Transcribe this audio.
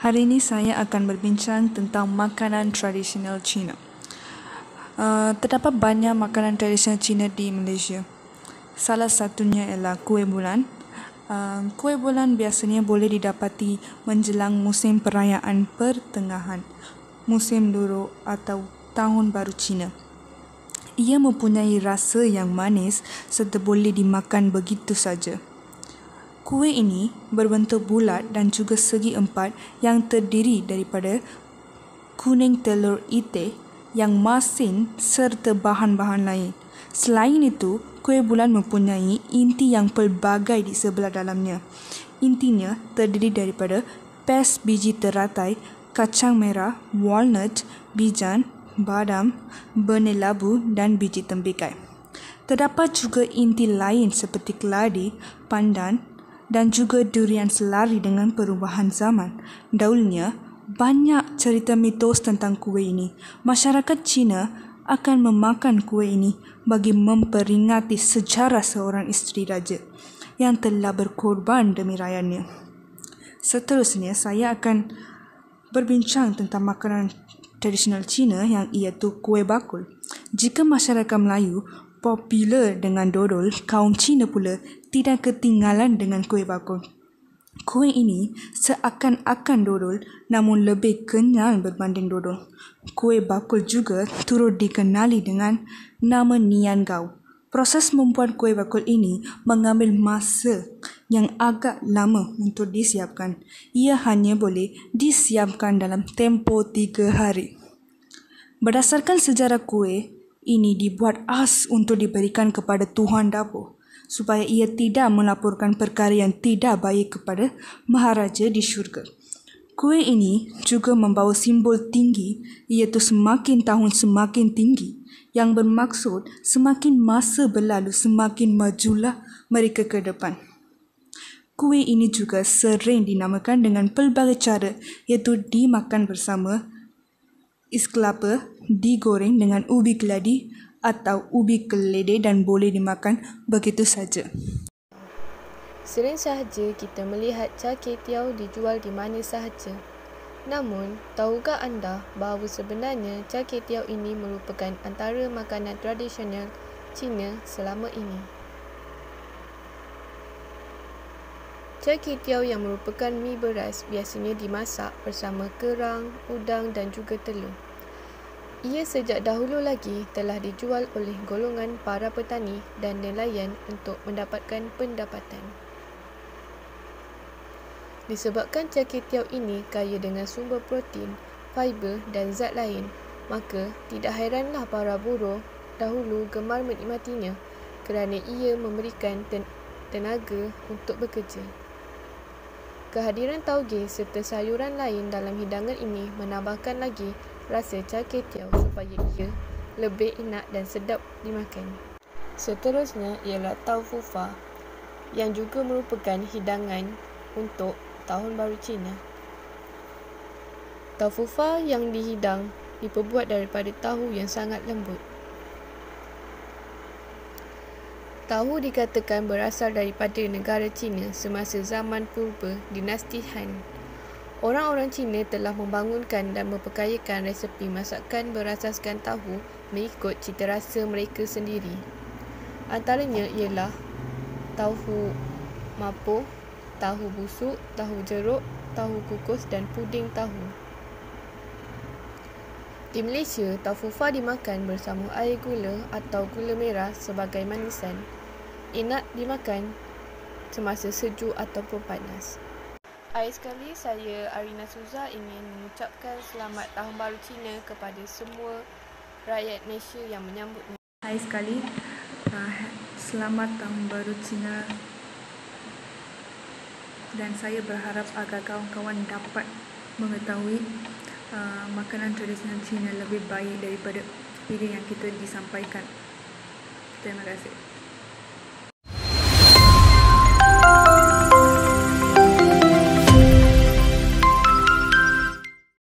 Hari ini saya akan berbincang tentang makanan tradisional Cina. Terdapat banyak makanan tradisional Cina di Malaysia. Salah satunya ialah kuih bulan. Kuih bulan biasanya boleh didapati menjelang musim perayaan pertengahan, musim Duro atau Tahun Baru Cina. Ia mempunyai rasa yang manis serta boleh dimakan begitu saja. Kuih ini berbentuk bulat dan juga segi empat yang terdiri daripada kuning telur itik yang masin serta bahan-bahan lain. Selain itu, kuih bulan mempunyai inti yang pelbagai di sebelah dalamnya. Intinya terdiri daripada pes biji teratai, kacang merah, walnut, bijan, badam, benih labu dan biji tembikai. Terdapat juga inti lain seperti keladi, pandan dan juga durian selari dengan perubahan zaman. Dahulunya, banyak cerita mitos tentang kuih ini. Masyarakat Cina akan memakan kuih ini bagi memperingati sejarah seorang isteri raja yang telah berkorban demi rakyatnya. Seterusnya, saya akan berbincang tentang makanan tradisional Cina yang iaitu kuih bakul. Jika masyarakat Melayu popular dengan dodol, kaum Cina pula tidak ketinggalan dengan kuih bakul. Kuih ini seakan-akan dodol namun lebih kenyal berbanding dodol. Kuih bakul juga turut dikenali dengan nama Nian Gao. Proses membuat kuih bakul ini mengambil masa yang agak lama untuk disiapkan. Ia hanya boleh disiapkan dalam tempoh 3 hari. Berdasarkan sejarah kuih ini dibuat khas untuk diberikan kepada Tuhan Dapur supaya ia tidak melaporkan perkara yang tidak baik kepada Maharaja di syurga. Kuih ini juga membawa simbol tinggi iaitu semakin tahun semakin tinggi yang bermaksud semakin masa berlalu semakin majulah mereka ke depan. Kuih ini juga sering dinamakan dengan pelbagai cara iaitu dimakan bersama is kelapa, digoreng dengan ubi keladi atau ubi keledai dan boleh dimakan begitu saja. Sering sahaja kita melihat cakir tiaw dijual di mana sahaja. Namun, tahukah anda bahawa sebenarnya cakir tiaw ini merupakan antara makanan tradisional Cina selama ini? Cakir tiaw yang merupakan mi beras biasanya dimasak bersama kerang, udang dan juga telur. Ia sejak dahulu lagi telah dijual oleh golongan para petani dan nelayan untuk mendapatkan pendapatan. Disebabkan cakir tiaw ini kaya dengan sumber protein, fiber dan zat lain, maka tidak hairanlah para buruh dahulu gemar menikmatinya kerana ia memberikan tenaga untuk bekerja. Kehadiran tauge serta sayuran lain dalam hidangan ini menambahkan lagi rasa cakir tiaw supaya ia lebih enak dan sedap dimakan. Seterusnya ialah tau fu fa yang juga merupakan hidangan untuk Tahun Baru Cina. Tau fu fa yang dihidang diperbuat daripada tahu yang sangat lembut. Tahu dikatakan berasal daripada negara Cina semasa zaman purba dinasti Han. Orang-orang Cina telah membangunkan dan memperkayakan resepi masakan berasaskan tahu mengikut cita rasa mereka sendiri. Antaranya ialah tahu mapo, tahu busuk, tahu jeruk, tahu kukus dan puding tahu. Di Malaysia, tau fu fa dimakan bersama air gula atau gula merah sebagai manisan. Enak dimakan semasa sejuk ataupun panas. Akhir sekali, saya Arina Suza ingin mengucapkan selamat Tahun Baru Cina kepada semua rakyat Malaysia yang menyambutnya. Hai sekali, selamat Tahun Baru Cina dan saya berharap agar kawan-kawan dapat mengetahui makanan tradisional Cina lebih baik daripada video yang kita disampaikan. Terima kasih.